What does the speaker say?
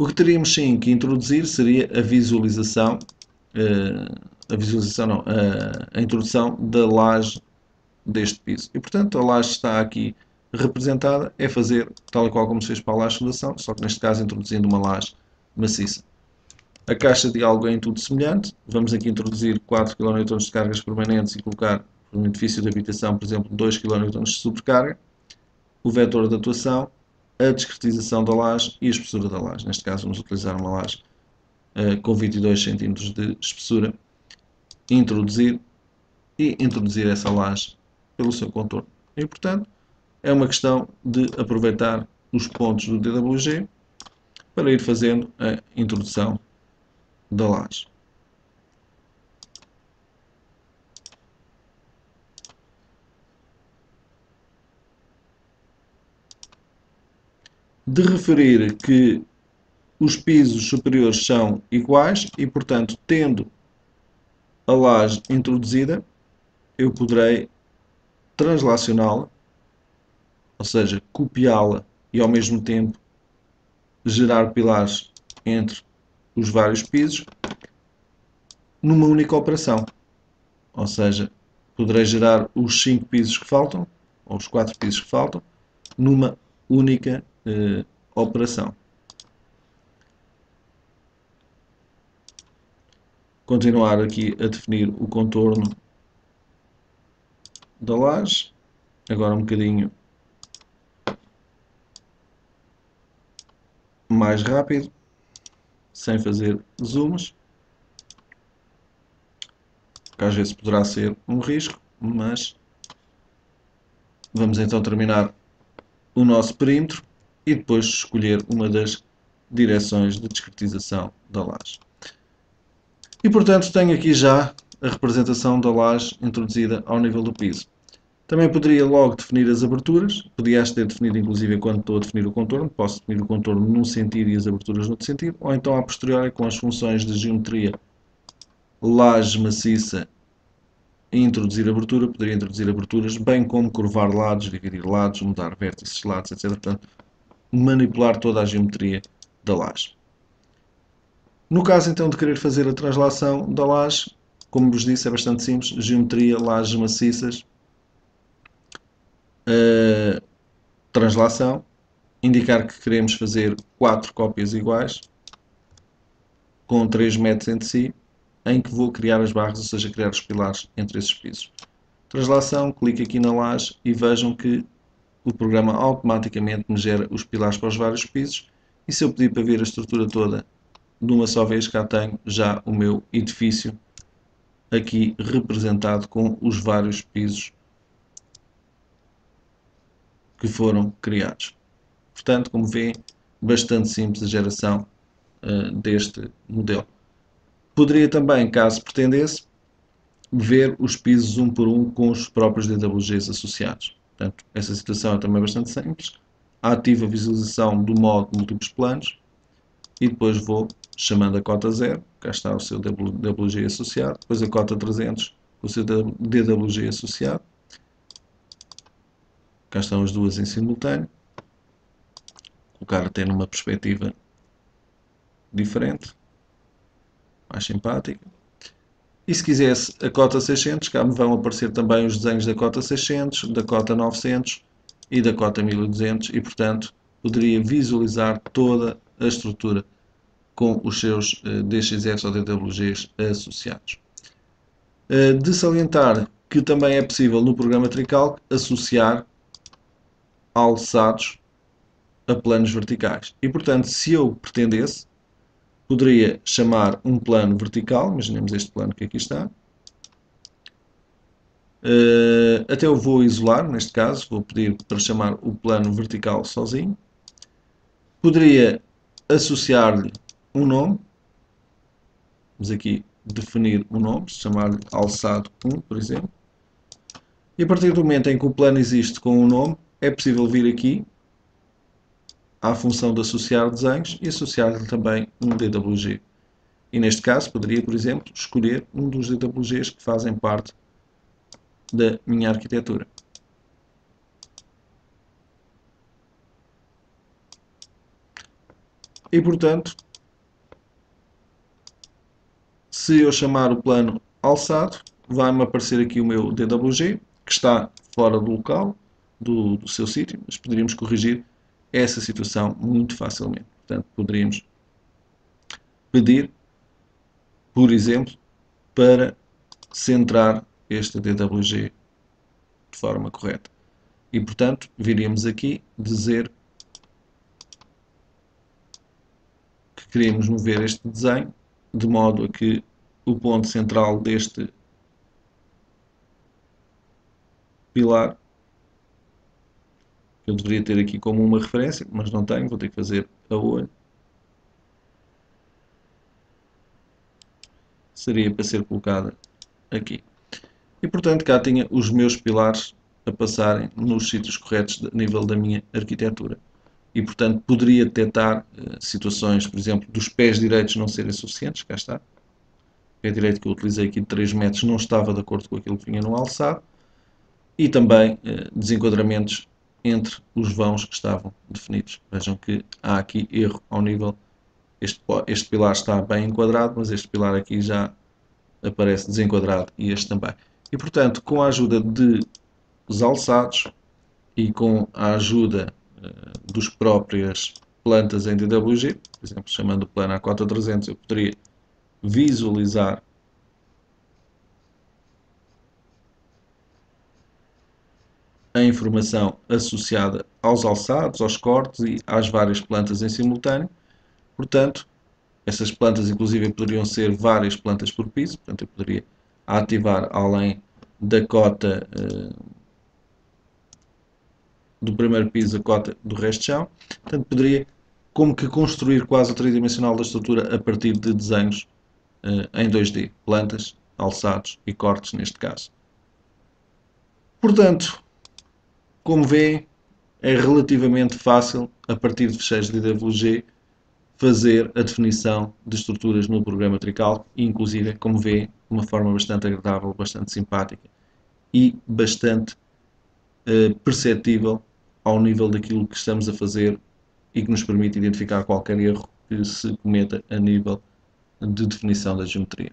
O que teríamos sim que introduzir seria a visualização, a introdução da laje deste piso. E portanto a laje está aqui representada, é fazer tal e qual como se fez para a laje de fundação, só que neste caso introduzindo uma laje maciça. A caixa de diálogo é em tudo semelhante. Vamos aqui introduzir 4 kN de cargas permanentes e colocar no edifício de habitação, por exemplo, 2 kN de sobrecarga. O vetor de atuação, a discretização da laje e a espessura da laje. Neste caso vamos utilizar uma laje com 22 cm de espessura. Introduzir essa laje pelo seu contorno. E portanto é uma questão de aproveitar os pontos do DWG para ir fazendo a introdução da laje. De referir que os pisos superiores são iguais e, portanto, tendo a laje introduzida, eu poderei translacioná-la, ou seja, copiá-la e ao mesmo tempo gerar pilares entre os vários pisos numa única operação. Ou seja, poderei gerar os 5 pisos que faltam, ou os 4 pisos que faltam, numa única operação. Continuar aqui a definir o contorno da laje, agora um bocadinho mais rápido, sem fazer zooms, que às vezes poderá ser um risco, mas vamos então terminar o nosso perímetro e depois escolher uma das direções de discretização da laje. E portanto tenho aqui já a representação da laje introduzida ao nível do piso. Também poderia logo definir as aberturas, podia ter definido inclusive enquanto estou a definir o contorno, posso definir o contorno num sentido e as aberturas noutro sentido, ou então a posteriori com as funções de geometria laje maciça e introduzir abertura, poderia introduzir aberturas, bem como curvar lados, dividir lados, mudar vértices, lados, etc. Portanto, manipular toda a geometria da laje. No caso então de querer fazer a translação da laje, como vos disse, é bastante simples, geometria, lajes maciças, translação, indicar que queremos fazer 4 cópias iguais, com 3 metros entre si, em que vou criar as barras, ou seja, criar os pilares entre esses pisos. Translação, clico aqui na laje e vejam que o programa automaticamente me gera os pilares para os vários pisos, e se eu pedir para ver a estrutura toda de uma só vez, cá tenho já o meu edifício aqui representado com os vários pisos que foram criados. Portanto, como vêem, bastante simples a geração deste modelo. Poderia também, caso pretendesse, ver os pisos um por um com os próprios DWGs associados. Portanto, essa situação é também bastante simples. Ativo a visualização do modo múltiplos planos e depois vou chamando a cota 0, cá está o seu DWG associado, depois a cota 300, o seu DWG associado, cá estão as duas em simultâneo, colocar até numa perspectiva diferente, mais simpática. E se quisesse a cota 600, cá me vão aparecer também os desenhos da cota 600, da cota 900 e da cota 1200 e, portanto, poderia visualizar toda a estrutura com os seus DXFs ou DWGs associados. De salientar que também é possível no programa Tricalc associar alçados a planos verticais. E, portanto, se eu pretendesse, poderia chamar um plano vertical, imaginemos este plano que aqui está. Até eu vou isolar, neste caso, vou pedir para chamar o plano vertical sozinho. Poderia associar-lhe um nome, vamos aqui definir um nome, chamar-lhe alçado 1, por exemplo. E a partir do momento em que o plano existe com um nome, é possível vir aqui à função de associar desenhos e associar-lhe também um DWG. E neste caso poderia, por exemplo, escolher um dos DWGs que fazem parte da minha arquitetura. E portanto, se eu chamar o plano alçado, vai-me aparecer aqui o meu DWG, que está fora do local, do seu sítio, mas poderíamos corrigir essa situação muito facilmente. Portanto, poderíamos pedir, por exemplo, para centrar este DWG de forma correta. E, portanto, viríamos aqui dizer que queríamos mover este desenho de modo a que o ponto central deste pilar, que eu deveria ter aqui como uma referência, mas não tenho, vou ter que fazer a olho, seria para ser colocada aqui. E portanto cá tinha os meus pilares a passarem nos sítios corretos a nível da minha arquitetura. E portanto poderia detectar situações, por exemplo, dos pés direitos não serem suficientes, cá está. O pé direito que eu utilizei aqui de 3 metros não estava de acordo com aquilo que vinha no alçado. E também desenquadramentos entre os vãos que estavam definidos. Vejam que há aqui erro ao nível, este pilar está bem enquadrado, mas este pilar aqui já aparece desenquadrado e este também. E portanto, com a ajuda dos alçados e com a ajuda dos próprias plantas em DWG, por exemplo, chamando o plano A4300, eu poderia visualizar a informação associada aos alçados, aos cortes e às várias plantas em simultâneo. Portanto, essas plantas inclusive poderiam ser várias plantas por piso, portanto eu poderia ativar além da cota do primeiro piso a cota do resto de chão. Portanto, poderia como que construir quase o tridimensional da estrutura a partir de desenhos em 2D, plantas, alçados e cortes neste caso. Portanto, como vêem, é relativamente fácil, a partir de fecheiros de DWG, fazer a definição de estruturas no programa Trical e, inclusive, como vê, de uma forma bastante agradável, bastante simpática e bastante perceptível ao nível daquilo que estamos a fazer e que nos permite identificar qualquer erro que se cometa a nível de definição da geometria.